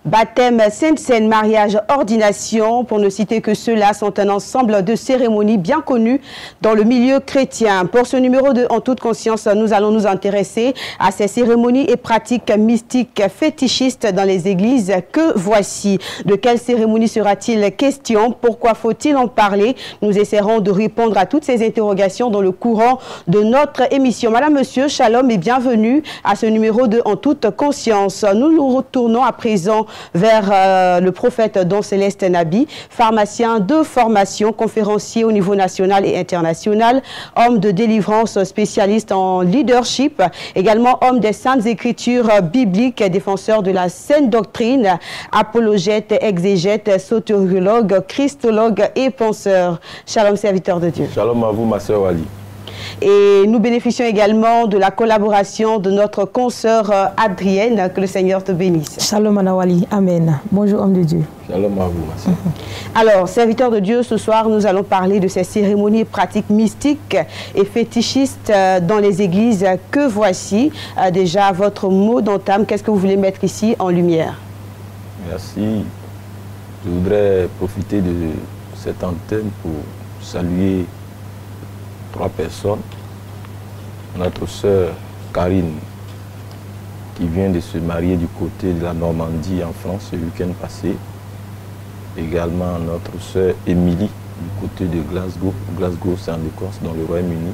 Baptême, Sainte Seine, mariage, ordination, pour ne citer que ceux-là, sont un ensemble de cérémonies bien connues dans le milieu chrétien. Pour ce numéro de En toute conscience, nous allons nous intéresser à ces cérémonies et pratiques mystiques fétichistes dans les églises que voici. De quelle cérémonie sera-t-il question? Pourquoi faut-il en parler? Nous essaierons de répondre à toutes ces interrogations dans le courant de notre émission. Madame, monsieur, shalom et bienvenue à ce numéro de En toute conscience. Nous nous retournons à présent vers le prophète Don Céleste Nabi, pharmacien de formation, conférencier au niveau national et international, homme de délivrance, spécialiste en leadership, également homme des saintes écritures bibliques, défenseur de la saine doctrine, apologète, exégète, soteriologue, christologue et penseur. Shalom, serviteur de Dieu. Shalom à vous, ma sœur Wali. Et nous bénéficions également de la collaboration de notre consoeur Adrienne. Que le Seigneur te bénisse. Shalom Anawali, Amen. Bonjour homme de Dieu. Shalom à vous, ma sœur. Alors, serviteur de Dieu, ce soir, nous allons parler de ces cérémonies et pratiques mystiques et fétichistes dans les églises que voici. Déjà, votre mot d'entame, qu'est-ce que vous voulez mettre ici en lumière? Merci. Je voudrais profiter de cette antenne pour saluer 3 personnes. Notre sœur Karine, qui vient de se marier du côté de la Normandie en France ce week-end passé. Également notre sœur Émilie du côté de Glasgow. Glasgow, c'est en Écosse, dans le Royaume-Uni.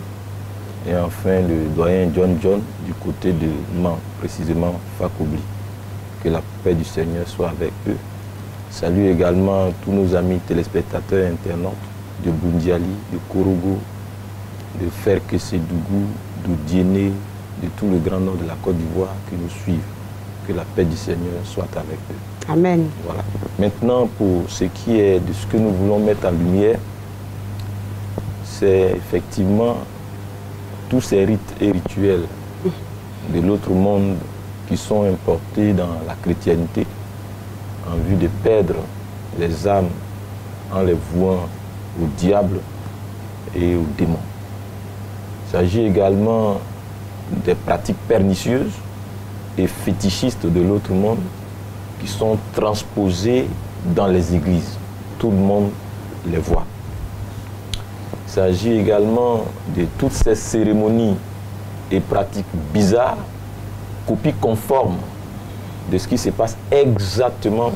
Et enfin le doyen John du côté de Mans, précisément Fakobli. Que la paix du Seigneur soit avec eux. Salut également tous nos amis téléspectateurs internautes de Bundiali, de Korogo, de Ferke-Sédougou, d'Oudiéné, de tout le grand nord de la Côte d'Ivoire qui nous suivent. Que la paix du Seigneur soit avec eux. Amen. Voilà. Maintenant, pour ce qui est de ce que nous voulons mettre en lumière, c'est effectivement tous ces rites et rituels de l'autre monde qui sont importés dans la chrétienté en vue de perdre les âmes en les vouant au diable et aux démons. Il s'agit également des pratiques pernicieuses et fétichistes de l'autre monde qui sont transposées dans les églises. Tout le monde les voit. Il s'agit également de toutes ces cérémonies et pratiques bizarres, copies conformes de ce qui se passe exactement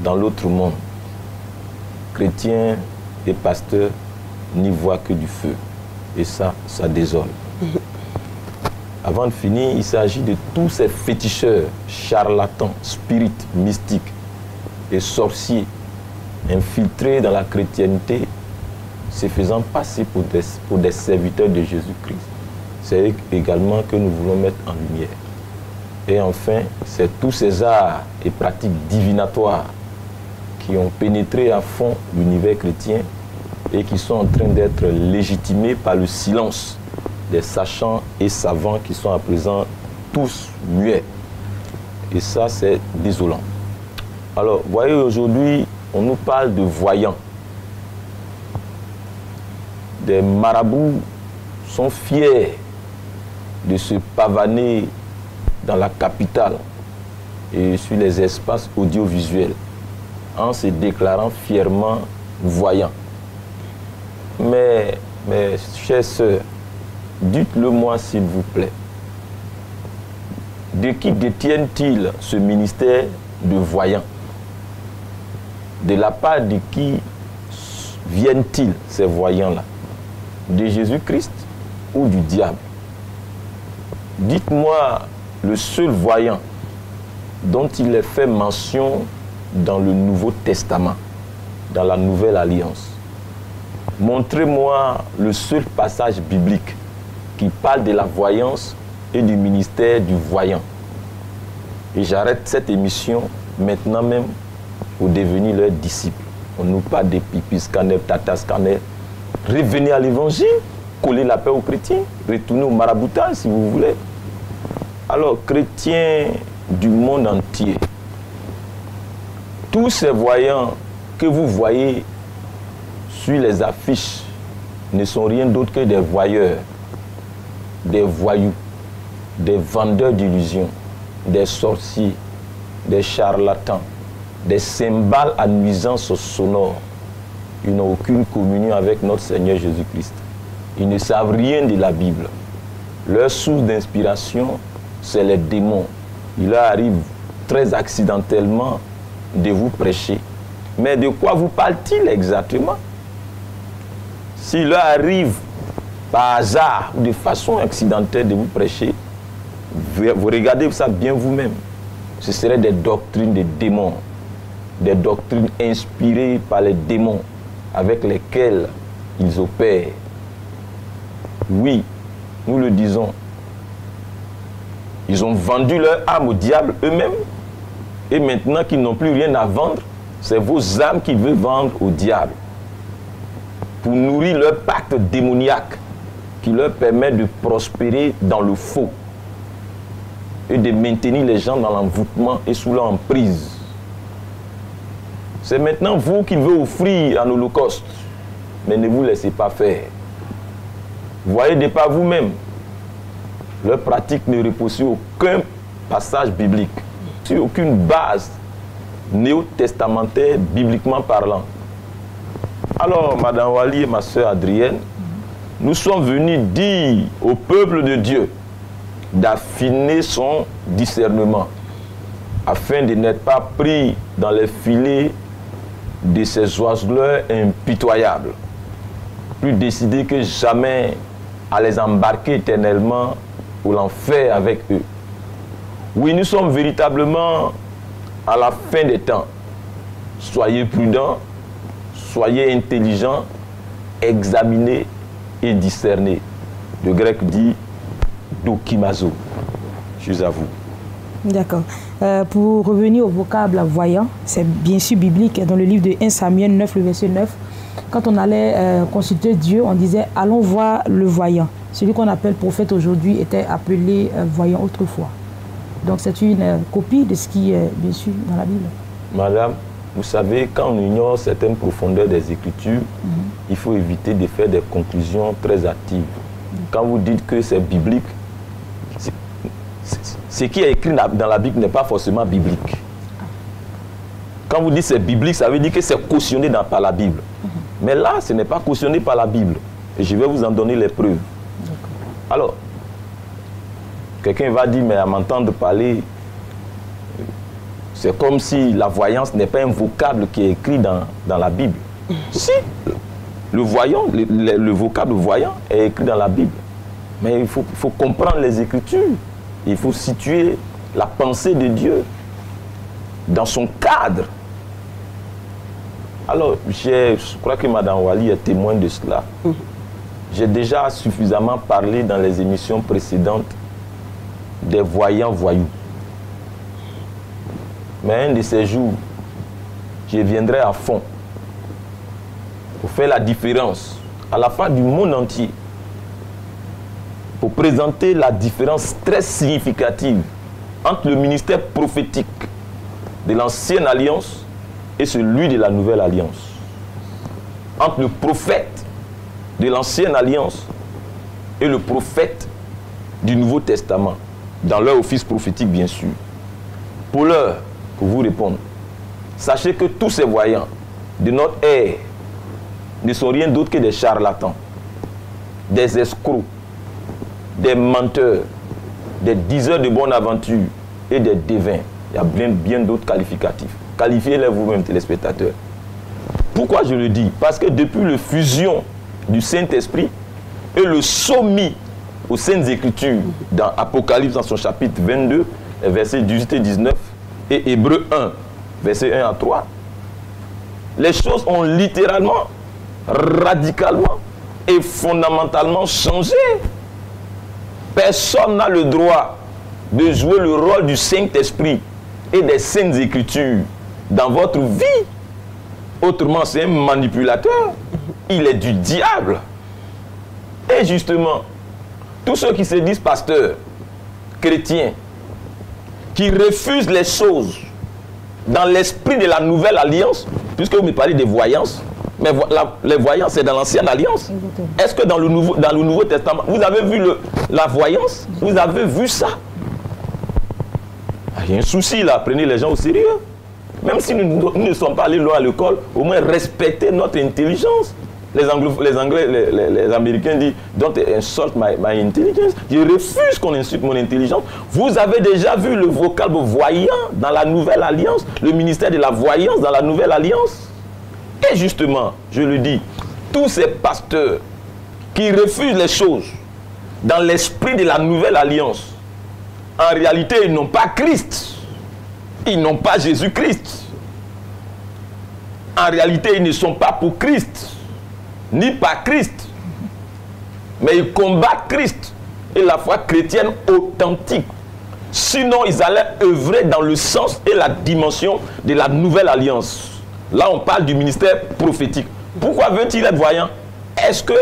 dans l'autre monde. Chrétiens et pasteurs n'y voient que du feu. Et ça désole. Avant de finir, il s'agit de tous ces féticheurs, charlatans, spirites, mystiques et sorciers infiltrés dans la chrétienté, se faisant passer pour des serviteurs de Jésus-Christ. C'est également que nous voulons mettre en lumière. Et enfin, c'est tous ces arts et pratiques divinatoires qui ont pénétré à fond l'univers chrétien et qui sont en train d'être légitimés par le silence des sachants et savants qui sont à présent tous muets. Et ça, c'est désolant. Alors, vous voyez, aujourd'hui, on nous parle de voyants. Des marabouts sont fiers de se pavaner dans la capitale et sur les espaces audiovisuels en se déclarant fièrement voyants. Mais, mes chères sœurs, dites-le-moi s'il vous plaît. De qui détiennent-ils ce ministère de voyants? De la part de qui viennent-ils ces voyants-là? De Jésus-Christ ou du diable? Dites-moi le seul voyant dont il est fait mention dans le Nouveau Testament, dans la Nouvelle Alliance. Montrez-moi le seul passage biblique qui parle de la voyance et du ministère du voyant. Et j'arrête cette émission maintenant même pour devenir leurs disciples. On nous parle de pipi scanner, tata scanner. Revenez à l'évangile, collez la paix aux chrétiens, retournez au maraboutage si vous voulez. Alors, chrétiens du monde entier, tous ces voyants que vous voyez sur les affiches ne sont rien d'autre que des voyeurs, des voyous, des vendeurs d'illusions, des sorciers, des charlatans, des cymbales à nuisance sonore. Ils n'ont aucune communion avec notre Seigneur Jésus-Christ. Ils ne savent rien de la Bible. Leur source d'inspiration, c'est les démons. Il leur arrive très accidentellement de vous prêcher. Mais de quoi vous parle-t-il exactement? S'il leur arrive par hasard ou de façon accidentelle de vous prêcher, vous regardez ça bien vous-même. Ce seraient des doctrines de démons, des doctrines inspirées par les démons avec lesquelles ils opèrent. Oui, nous le disons. Ils ont vendu leur âme au diable eux-mêmes. Et maintenant qu'ils n'ont plus rien à vendre, c'est vos âmes qu'ils veulent vendre au diable. Pour nourrir leur pacte démoniaque qui leur permet de prospérer dans le faux et de maintenir les gens dans l'envoûtement et sous leur emprise. C'est maintenant vous qu'il veut offrir un holocauste. Mais ne vous laissez pas faire. Voyez de par vous-même. Leur pratique ne repose sur aucun passage biblique, sur aucune base néo-testamentaire bibliquement parlant. Alors, Madame Wali et ma soeur Adrienne, nous sommes venus dire au peuple de Dieu d'affiner son discernement afin de n'être pas pris dans les filets de ces oiseleurs impitoyables, plus décidés que jamais à les embarquer éternellement pour l'enfer avec eux. Oui, nous sommes véritablement à la fin des temps. Soyez prudents, soyez intelligents, examinez et discernez. Le grec dit dokimazo. Je suis à vous. D'accord. Pour revenir au vocable voyant, c'est bien sûr biblique. Dans le livre de 1 Samuel 9, le verset 9, quand on allait consulter Dieu, on disait « Allons voir le voyant ». Celui qu'on appelle prophète aujourd'hui était appelé voyant autrefois. Donc c'est une copie de ce qui est bien sûr dans la Bible. Madame, vous savez, quand on ignore certaines profondeurs des Écritures, il faut éviter de faire des conclusions très hâtives. Quand vous dites que c'est biblique, ce qui est écrit dans la Bible n'est pas forcément biblique. Quand vous dites c'est biblique, ça veut dire que c'est cautionné par la Bible. Mais là, ce n'est pas cautionné par la Bible. Et je vais vous en donner les preuves. Alors, quelqu'un va dire, mais à m'entendre parler, c'est comme si la voyance n'est pas un vocable qui est écrit dans la Bible. Si, le voyant, le vocable voyant est écrit dans la Bible. Mais il faut comprendre les Écritures. Il faut situer la pensée de Dieu dans son cadre. Alors, je crois que Mme Wali est témoin de cela. J'ai déjà suffisamment parlé dans les émissions précédentes des voyants voyous. Mais un de ces jours, je viendrai à fond pour faire la différence à la fin du monde entier, pour présenter la différence très significative entre le ministère prophétique de l'ancienne alliance et celui de la nouvelle alliance. Entre le prophète de l'ancienne alliance et le prophète du Nouveau Testament, dans leur office prophétique bien sûr. Pour vous répondre, sachez que tous ces voyants de notre ère ne sont rien d'autre que des charlatans, des escrocs, des menteurs, des diseurs de bonne aventure et des devins. Il y a bien d'autres qualificatifs. Qualifiez-les vous-même, téléspectateurs. Pourquoi je le dis? Parce que depuis la fusion du Saint-Esprit et le soumis aux Saintes Écritures dans Apocalypse, dans son chapitre 22, versets 18 et 19, et Hébreux 1, versets 1 à 3, les choses ont littéralement, radicalement et fondamentalement changé. Personne n'a le droit de jouer le rôle du Saint-Esprit et des Saintes Écritures dans votre vie. Autrement, c'est un manipulateur. Il est du diable. Et justement, tous ceux qui se disent pasteurs, chrétiens, qui refusent les choses dans l'esprit de la nouvelle alliance, puisque vous me parlez des voyances, mais les voyances, c'est dans l'ancienne alliance. Est-ce que dans le Nouveau Testament, vous avez vu la voyance? Vous avez vu ça? Il y a un souci là, prenez les gens au sérieux. Même si nous ne sommes pas allés loin à l'école, au moins respectez notre intelligence. Les Américains disent « Don't insult my intelligence ». Je refuse qu'on insulte mon intelligence. Vous avez déjà vu le vocable voyant dans la Nouvelle Alliance, le ministère de la Voyance dans la Nouvelle Alliance. Et justement, je le dis, tous ces pasteurs qui refusent les choses dans l'esprit de la Nouvelle Alliance, en réalité, ils n'ont pas Christ. Ils n'ont pas Jésus-Christ. En réalité, ils ne sont pas pour Christ, ni pas Christ. Mais ils combattent Christ et la foi chrétienne authentique. Sinon, ils allaient œuvrer dans le sens et la dimension de la Nouvelle Alliance. Là, on parle du ministère prophétique. Pourquoi veut-il être voyant? Est-ce que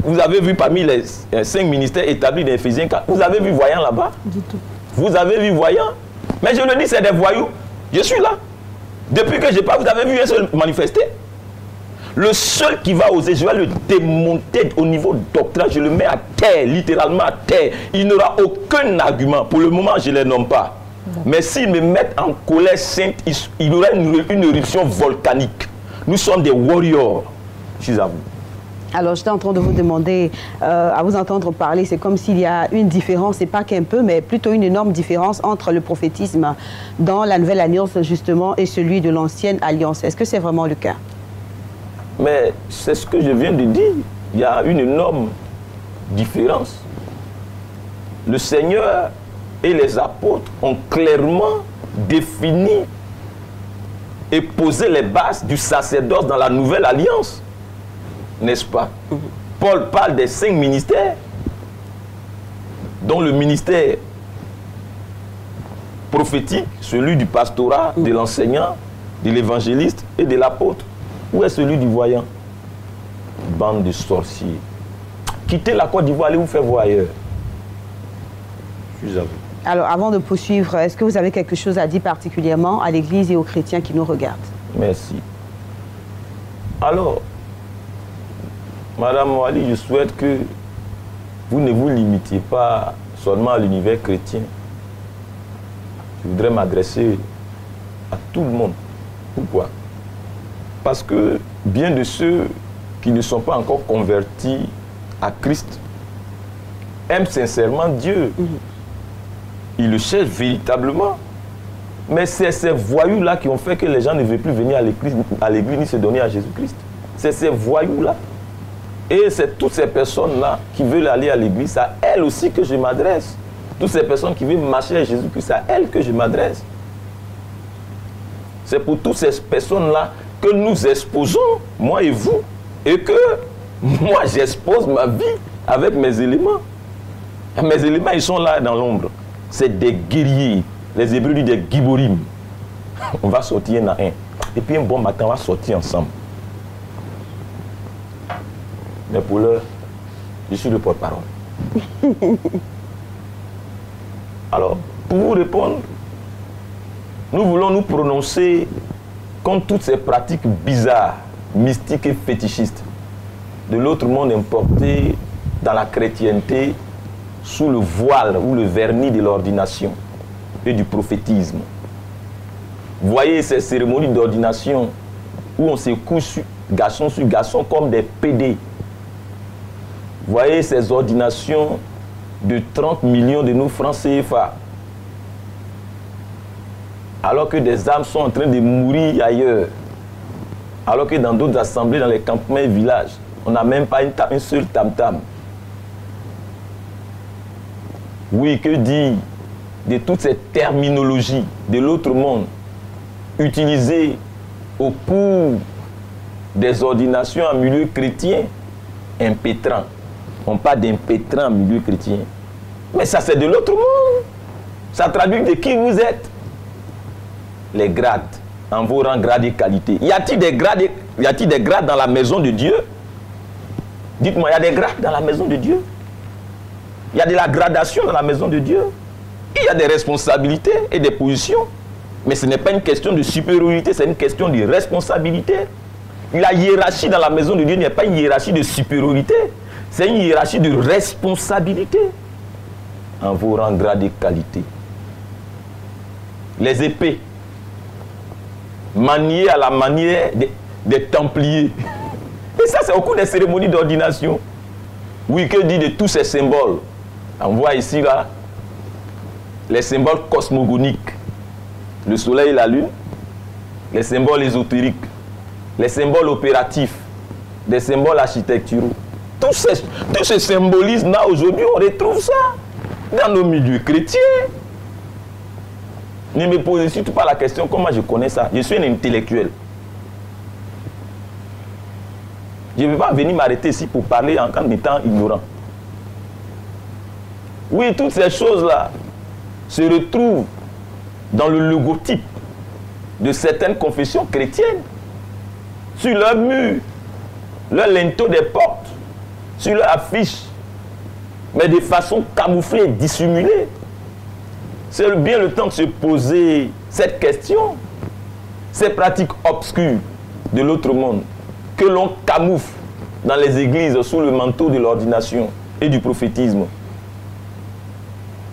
vous avez vu parmi les 5 ministères établis d'Éphésiens 4, vous avez vu voyant là-bas? Du tout. Vous avez vu voyant? Mais je le dis, c'est des voyous. Je suis là. Depuis que je parle, vous avez vu un seul manifester? Le seul qui va oser, je vais le démonter au niveau doctrinal, je le mets à terre, littéralement à terre. Il n'aura aucun argument. Pour le moment, je ne les nomme pas. Mais s'ils me mettent en colère sainte, il y aura une éruption volcanique. Nous sommes des warriors. Je suis à vous. Alors, j'étais en train de vous demander, à vous entendre parler, c'est comme s'il y a une différence, et pas qu'un peu, mais plutôt une énorme différence entre le prophétisme dans la Nouvelle Alliance, justement, et celui de l'Ancienne Alliance. Est-ce que c'est vraiment le cas? Mais c'est ce que je viens de dire. Il y a une énorme différence. Le Seigneur et les apôtres ont clairement défini et posé les bases du sacerdoce dans la Nouvelle Alliance. N'est-ce pas? Paul parle des 5 ministères, dont le ministère prophétique, celui du pastorat, de l'enseignant, de l'évangéliste et de l'apôtre. Où est celui du voyant? Bande de sorciers. Quittez la Côte d'Ivoire, allez vous faire voir ailleurs. Je vous avoue. Alors, avant de poursuivre, est-ce que vous avez quelque chose à dire particulièrement à l'Église et aux chrétiens qui nous regardent? Merci. Alors, Madame Wali, je souhaite que vous ne vous limitiez pas seulement à l'univers chrétien. Je voudrais m'adresser à tout le monde. Pourquoi? Parce que bien de ceux qui ne sont pas encore convertis à Christ aiment sincèrement Dieu. Ils le cherchent véritablement. Mais c'est ces voyous-là qui ont fait que les gens ne veulent plus venir à l'église ni se donner à Jésus-Christ. C'est ces voyous-là. Et c'est toutes ces personnes-là qui veulent aller à l'église, c'est à elles aussi que je m'adresse. Toutes ces personnes qui veulent marcher à Jésus-Christ, c'est à elles que je m'adresse. C'est pour toutes ces personnes-là que nous exposons, moi et vous, et que moi j'expose ma vie avec mes éléments. Mes éléments, ils sont là dans l'ombre. C'est des guerriers. Les Hébreux disent des giborim. On va sortir un à un. Et puis un bon matin, on va sortir ensemble. Mais pour l'heure, je suis le porte-parole. Alors, pour vous répondre, nous voulons nous prononcer contre toutes ces pratiques bizarres, mystiques et fétichistes de l'autre monde importé dans la chrétienté sous le voile ou le vernis de l'ordination et du prophétisme. Voyez ces cérémonies d'ordination où on se couche garçon sur garçon comme des PD. Voyez ces ordinations de 30 millions de nos francs CFA. Alors que des âmes sont en train de mourir ailleurs. Alors que dans d'autres assemblées, dans les campements et villages, on n'a même pas une seule tam-tam. Oui, que dire de toutes ces terminologies de l'autre monde utilisées au cours des ordinations en milieu chrétien, impétrant. On parle d'impétrant en milieu chrétien. Mais ça, c'est de l'autre monde. Ça traduit de qui vous êtes. Les grades, en vos rangs, grades et qualités. Y a-t-il des grades dans la maison de Dieu? Dites-moi, il y a des grades dans la maison de Dieu? Il y a de la gradation dans la maison de Dieu? Il y a des responsabilités et des positions. Mais ce n'est pas une question de supériorité, c'est une question de responsabilité. La hiérarchie dans la maison de Dieu n'est pas une hiérarchie de supériorité. C'est une hiérarchie de responsabilité. En vos rangs, grades et qualités. les épées, maniées à la manière des Templiers. Et ça, c'est au cours des cérémonies d'ordination. Oui, que dit de tous ces symboles? On voit ici, là, les symboles cosmogoniques. Le soleil et la lune, les symboles ésotériques, les symboles opératifs, des symboles architecturaux. Tout ce symbolisme-là, aujourd'hui, on retrouve ça dans nos milieux chrétiens. Ne me posez surtout pas la question comment je connais ça. Je suis un intellectuel. Je ne vais pas venir m'arrêter ici pour parler en étant ignorant. Oui, toutes ces choses-là se retrouvent dans le logotype de certaines confessions chrétiennes, sur leur mur, leur linteau des portes, sur leur affiche, mais de façon camouflée, dissimulée. C'est bien le temps de se poser cette question. Ces pratiques obscures de l'autre monde que l'on camoufle dans les églises sous le manteau de l'ordination et du prophétisme.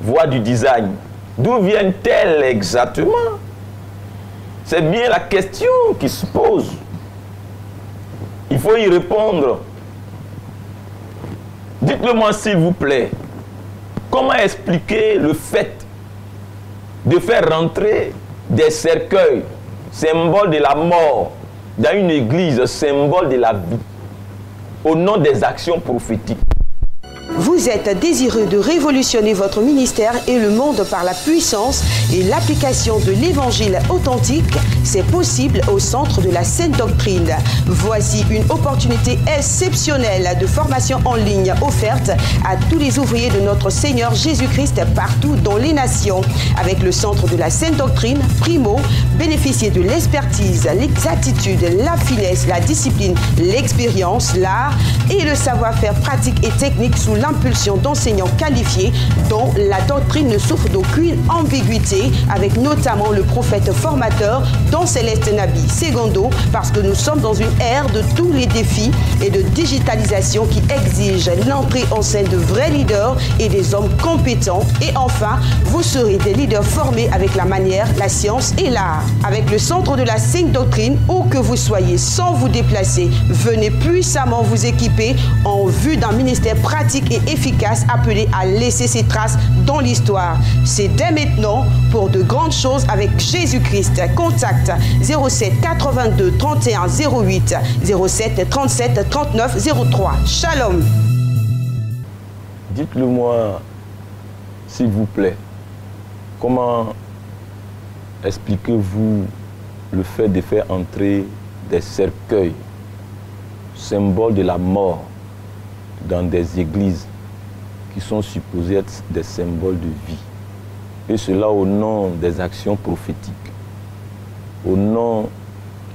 Voie du design. D'où viennent-elles exactement? C'est bien la question qui se pose. Il faut y répondre. Dites-le-moi s'il vous plaît. Comment expliquer le fait de faire rentrer des cercueils, symboles de la mort, dans une église, symbole de la vie, au nom des actions prophétiques? Vous êtes désireux de révolutionner votre ministère et le monde par la puissance et l'application de l'évangile authentique. C'est possible au Centre de la Sainte Doctrine. Voici une opportunité exceptionnelle de formation en ligne offerte à tous les ouvriers de notre Seigneur Jésus-Christ partout dans les nations. Avec le Centre de la Sainte Doctrine, primo, bénéficiez de l'expertise, l'exactitude, la finesse, la discipline, l'expérience, l'art et le savoir-faire pratique et technique sous l'impulsion d'enseignants qualifiés dont la doctrine ne souffre d'aucune ambiguïté, avec notamment le prophète formateur Don Céleste Nabi Segundo, parce que nous sommes dans une ère de tous les défis et de digitalisation qui exige l'entrée en scène de vrais leaders et des hommes compétents. Et enfin, vous serez des leaders formés avec la manière, la science et l'art. Avec le Centre de la Sainte Doctrine, où que vous soyez, sans vous déplacer, venez puissamment vous équiper en vue d'un ministère pratique et efficace appelé à laisser ses traces dans l'histoire. C'est dès maintenant pour de grandes choses avec Jésus-Christ. Contact 07 82 31 08 07 37 39 03. Shalom. Dites-le-moi, s'il vous plaît, comment expliquez-vous le fait de faire entrer des cercueils, symboles de la mort, dans des églises qui sont supposées être des symboles de vie? Et cela au nom des actions prophétiques, au nom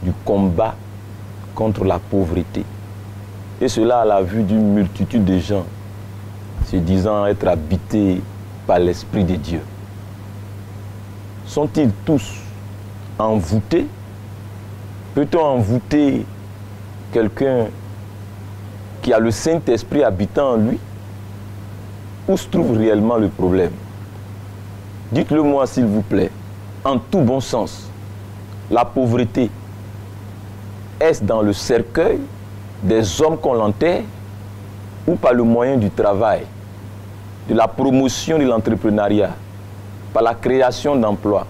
du combat contre la pauvreté. Et cela à la vue d'une multitude de gens se disant être habités par l'Esprit de Dieu. Sont-ils tous envoûtés? Peut-on envoûter quelqu'un qui a le Saint-Esprit habitant en lui? Où se trouve réellement le problème? Dites-le-moi s'il vous plaît, en tout bon sens. La pauvreté, est-ce dans le cercueil des hommes qu'on l'enterre ou par le moyen du travail, de la promotion de l'entrepreneuriat, par la création d'emplois,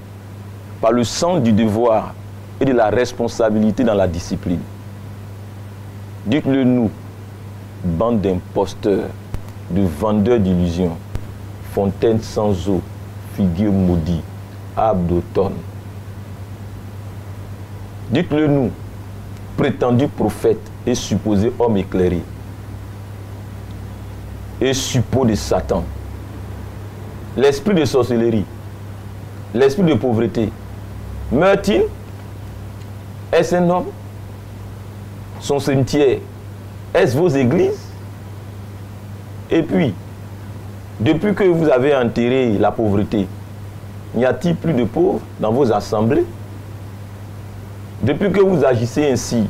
par le sens du devoir et de la responsabilité dans la discipline? Dites-le nous, bande d'imposteurs, de vendeurs d'illusions, fontaines sans eau, figuier maudit, arbre d'automne. Dites-le nous, prétendus prophètes et supposés hommes éclairés, et suppôts de Satan. L'esprit de sorcellerie, l'esprit de pauvreté, meurt-il? Est-ce un homme? Son cimetière, est-ce vos églises? Et puis, depuis que vous avez enterré la pauvreté, n'y a-t-il plus de pauvres dans vos assemblées? Depuis que vous agissez ainsi,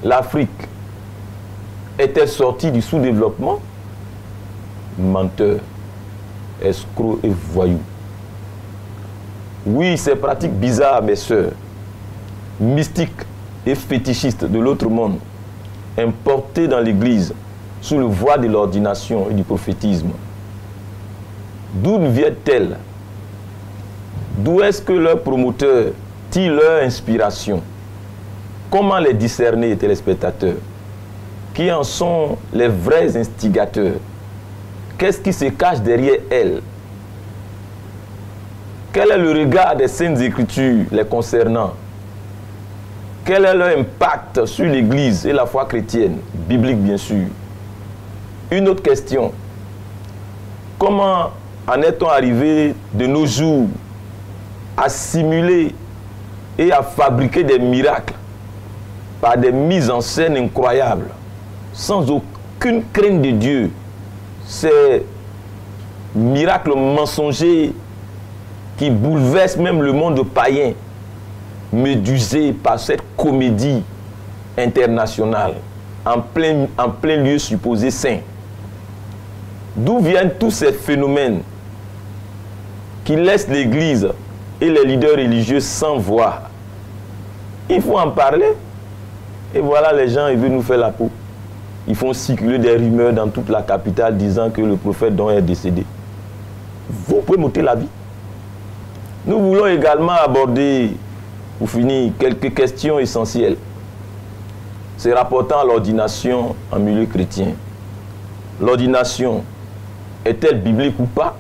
l'Afrique est-elle sortie du sous-développement? Menteurs, escrocs et voyous. Oui, ces pratiques bizarres, mes sœurs, mystiques et fétichistes de l'autre monde, importées dans l'Église sous le voile de l'ordination et du prophétisme, d'où viennent-elles? D'où est-ce que leurs promoteurs tirent leur inspiration? Comment les discerner, téléspectateurs? Qui en sont les vrais instigateurs? Qu'est-ce qui se cache derrière elles? Quel est le regard des Saintes Écritures les concernant? Quel est leur impact sur l'Église et la foi chrétienne, biblique bien sûr? Une autre question. Comment en est-on arrivé de nos jours à simuler et à fabriquer des miracles par des mises en scène incroyables, sans aucune crainte de Dieu? Ces miracles mensongers qui bouleversent même le monde païen, médusé par cette comédie internationale, en plein lieu supposé saint. D'où viennent tous ces phénomènes qui laissent l'Église et les leaders religieux sans voix? Il faut en parler. Et voilà, les gens, ils veulent nous faire la peau. Ils font circuler des rumeurs dans toute la capitale disant que le prophète Don est décédé. Vous pouvez m'ôter la vie. Nous voulons également aborder, pour finir, quelques questions essentielles. C'est rapportant à l'ordination en milieu chrétien. L'ordination est-elle biblique ou pas?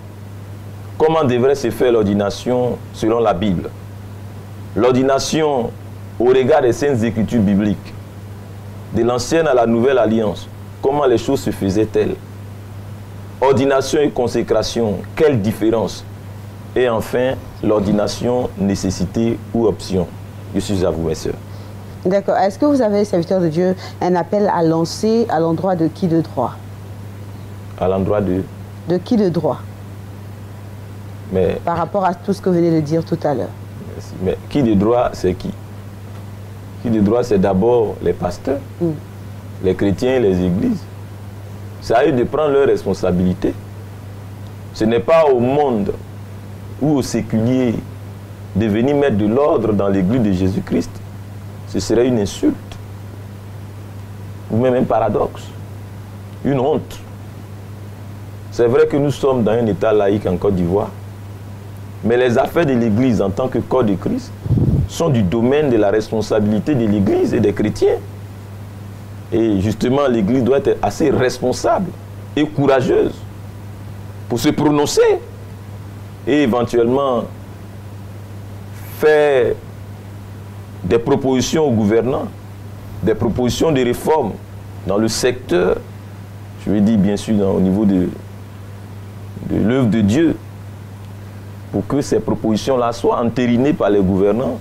Comment devrait se faire l'ordination selon la Bible? L'ordination au regard des Saintes Écritures bibliques, de l'ancienne à la nouvelle alliance, comment les choses se faisaient-elles? Ordination et consécration, quelle différence? Et enfin, l'ordination, nécessité ou option? Je suis à vous, mes sœurs. D'accord. Est-ce que vous avez, serviteur de Dieu, un appel à lancer à l'endroit de qui de droit? À l'endroit de... De qui de droit? Mais... Par rapport à tout ce que vous venez de dire tout à l'heure. Merci. Mais qui de droit, c'est qui? Qui de droit, c'est d'abord les pasteurs, les chrétiens et les églises. C'est à eux de prendre leurs responsabilités. Ce n'est pas au monde ou aux séculiers de venir mettre de l'ordre dans l'église de Jésus-Christ. Ce serait une insulte, ou même un paradoxe, une honte. C'est vrai que nous sommes dans un état laïque en Côte d'Ivoire, mais les affaires de l'église en tant que corps de Christ sont du domaine de la responsabilité de l'église et des chrétiens. Et justement, l'église doit être assez responsable et courageuse pour se prononcer et éventuellement faire des propositions au gouvernement, des propositions de réforme dans le secteur, je veux dire bien sûr au niveau de l'œuvre de Dieu, pour que ces propositions-là soient entérinées par les gouvernants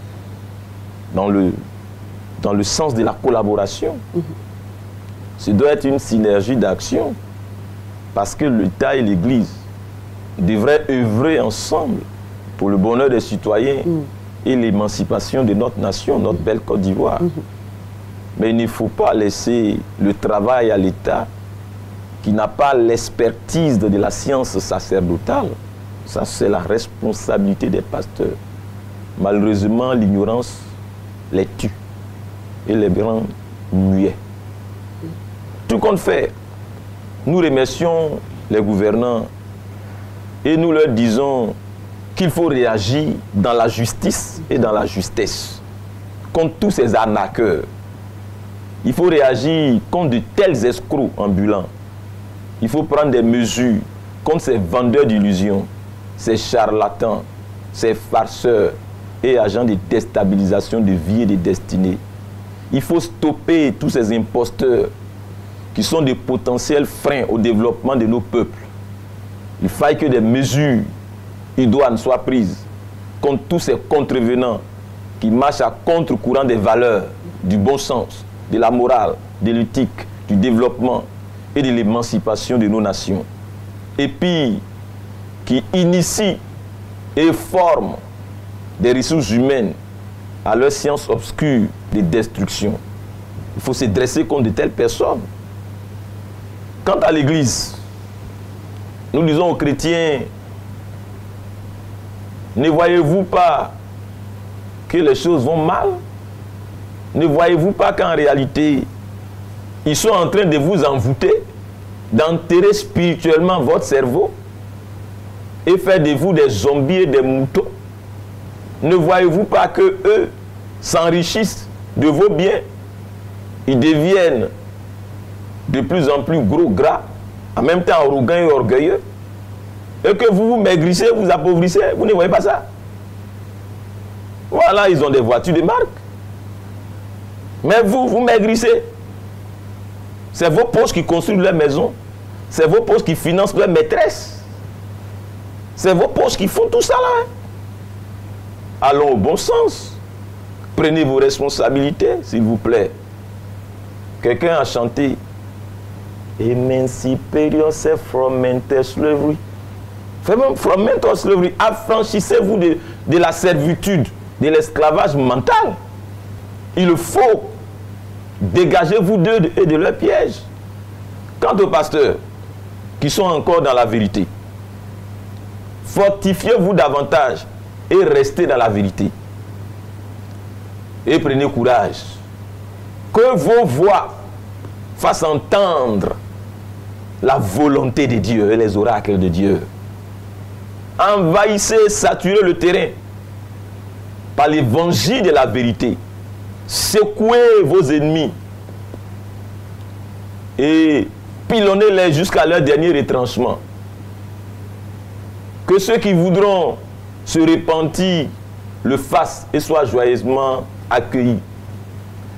dans le sens de la collaboration. Ce doit être une synergie d'action, parce que l'État et l'Église devraient œuvrer ensemble pour le bonheur des citoyens et l'émancipation de notre nation, notre belle Côte d'Ivoire. Mais il ne faut pas laisser le travail à l'État qui n'a pas l'expertise de la science sacerdotale. Ça, c'est la responsabilité des pasteurs. Malheureusement, l'ignorance les tue et les rend muets. Tout compte fait, nous remercions les gouvernants et nous leur disons qu'il faut réagir dans la justice et dans la justesse contre tous ces arnaqueurs. Il faut réagir contre de tels escrocs ambulants. Il faut prendre des mesures contre ces vendeurs d'illusions, ces charlatans, ces farceurs et agents de déstabilisation de vie et de destinée. Il faut stopper tous ces imposteurs qui sont des potentiels freins au développement de nos peuples. Il faille que des mesures idoines soient prises contre tous ces contrevenants qui marchent à contre-courant des valeurs, du bon sens, de la morale, de l'éthique, du développement et de l'émancipation de nos nations. Et puis, qui initient et forment des ressources humaines à leur science obscure de destruction. Il faut se dresser contre de telles personnes. Quant à l'Église, nous disons aux chrétiens Ne voyez-vous pas que les choses vont mal? Ne voyez-vous pas qu'en réalité, ils sont en train de vous envoûter, d'enterrer spirituellement votre cerveau et faire de vous des zombies et des moutons? Ne voyez-vous pas que eux s'enrichissent de vos biens? Ils deviennent de plus en plus gros, gras, en même temps arrogants et orgueilleux, et que vous vous maigrissez, vous appauvrissez? Vous ne voyez pas ça? Voilà, ils ont des voitures de marque. Mais vous, vous maigrissez. C'est vos poches qui construisent leur maison. C'est vos poches qui financent leur maîtresse. C'est vos poches qui font tout ça là. Allons au bon sens. Prenez vos responsabilités, s'il vous plaît. Quelqu'un a chanté Emancipate yourself from mental slavery. From mental slavery. Affranchissez-vous de la servitude, de l'esclavage mental. Il faut dégagez-vous d'eux et de leurs pièges. Quant aux pasteurs qui sont encore dans la vérité, fortifiez-vous davantage et restez dans la vérité. Et prenez courage. Que vos voix fassent entendre la volonté de Dieu et les oracles de Dieu. Envahissez, saturez le terrain par l'évangile de la vérité. Secouez vos ennemis et pilonnez-les jusqu'à leur dernier retranchement. Que ceux qui voudront se repentir le fassent et soient joyeusement accueillis.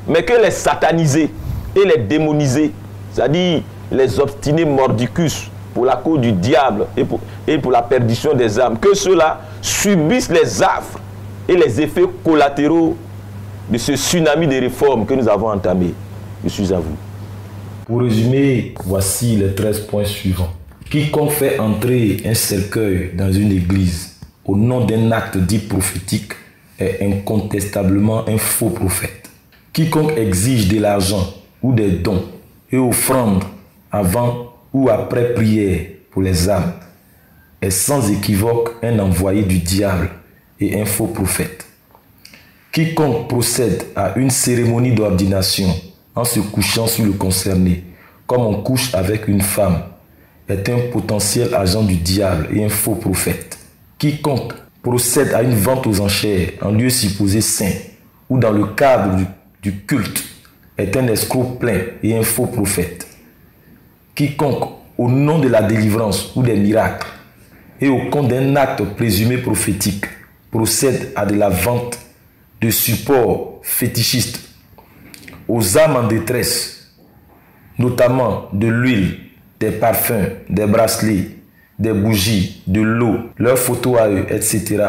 Mais que les satanisés et les démonisés, c'est-à-dire les obstinés mordicus pour la cause du diable et pour la perdition des âmes, que ceux-là subissent les affres et les effets collatéraux de ce tsunami de réformes que nous avons entamé. Je suis à vous. Pour résumer, voici les 13 points suivants. Quiconque fait entrer un cercueil dans une église au nom d'un acte dit prophétique est incontestablement un faux prophète. Quiconque exige de l'argent ou des dons et offrandes avant ou après prière pour les âmes est sans équivoque un envoyé du diable et un faux prophète. Quiconque procède à une cérémonie d'ordination en se couchant sur le concerné, comme on couche avec une femme, est un potentiel agent du diable et un faux prophète. Quiconque procède à une vente aux enchères en lieu supposé saint ou dans le cadre du culte est un escroc plein et un faux prophète. Quiconque, au nom de la délivrance ou des miracles et au compte d'un acte présumé prophétique, procède à de la vente de supports fétichistes aux âmes en détresse, notamment de l'huile, des parfums, des bracelets, des bougies, de l'eau, leurs photos à eux, etc.,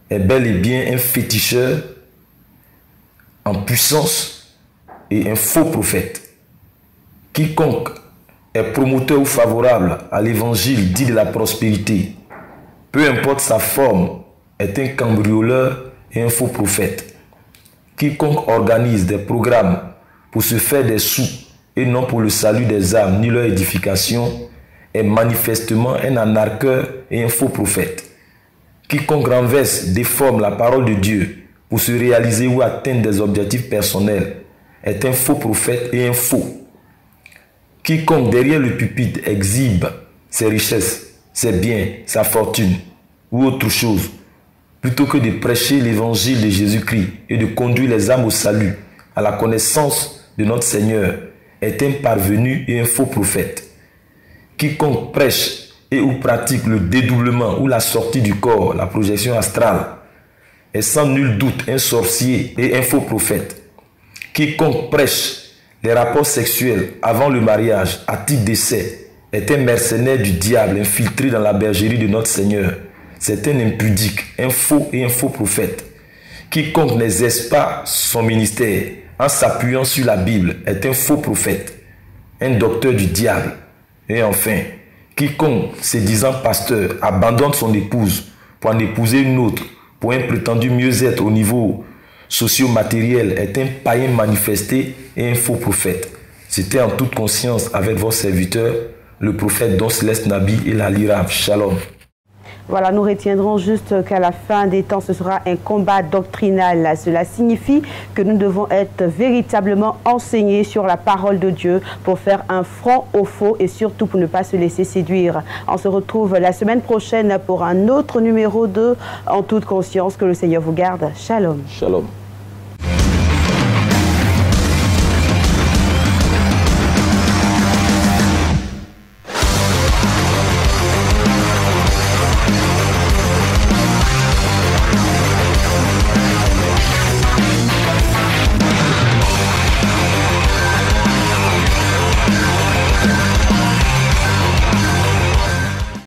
est bel et bien un féticheur en puissance et un faux prophète. Quiconque est promoteur ou favorable à l'évangile dit de la prospérité, peu importe sa forme, est un cambrioleur et un faux prophète. Quiconque organise des programmes pour se faire des sous et non pour le salut des âmes ni leur édification est manifestement un anarcheur et un faux prophète. Quiconque renverse, déforme la parole de Dieu pour se réaliser ou atteindre des objectifs personnels est un faux prophète et un faux. Quiconque derrière le pupitre exhibe ses richesses, ses biens, sa fortune ou autre chose, plutôt que de prêcher l'évangile de Jésus-Christ et de conduire les âmes au salut, à la connaissance de notre Seigneur, est un parvenu et un faux prophète. Quiconque prêche et ou pratique le dédoublement ou la sortie du corps, la projection astrale, est sans nul doute un sorcier et un faux prophète. Quiconque prêche les rapports sexuels avant le mariage à titre d'essai est un mercenaire du diable infiltré dans la bergerie de notre Seigneur. C'est un impudique, un faux et un faux prophète. Quiconque n'exerce pas son ministère en s'appuyant sur la Bible est un faux prophète, un docteur du diable. Et enfin, quiconque, se disant pasteur, abandonne son épouse pour en épouser une autre, pour un prétendu mieux-être au niveau socio-matériel, est un païen manifesté et un faux prophète. C'était en toute conscience avec vos serviteurs, le prophète Don Céleste Nabi et la Lira. Shalom. Voilà, nous retiendrons juste qu'à la fin des temps, ce sera un combat doctrinal. Cela signifie que nous devons être véritablement enseignés sur la parole de Dieu pour faire un front au faux et surtout pour ne pas se laisser séduire. On se retrouve la semaine prochaine pour un autre numéro de En toute conscience. Que le Seigneur vous garde. Shalom. Shalom.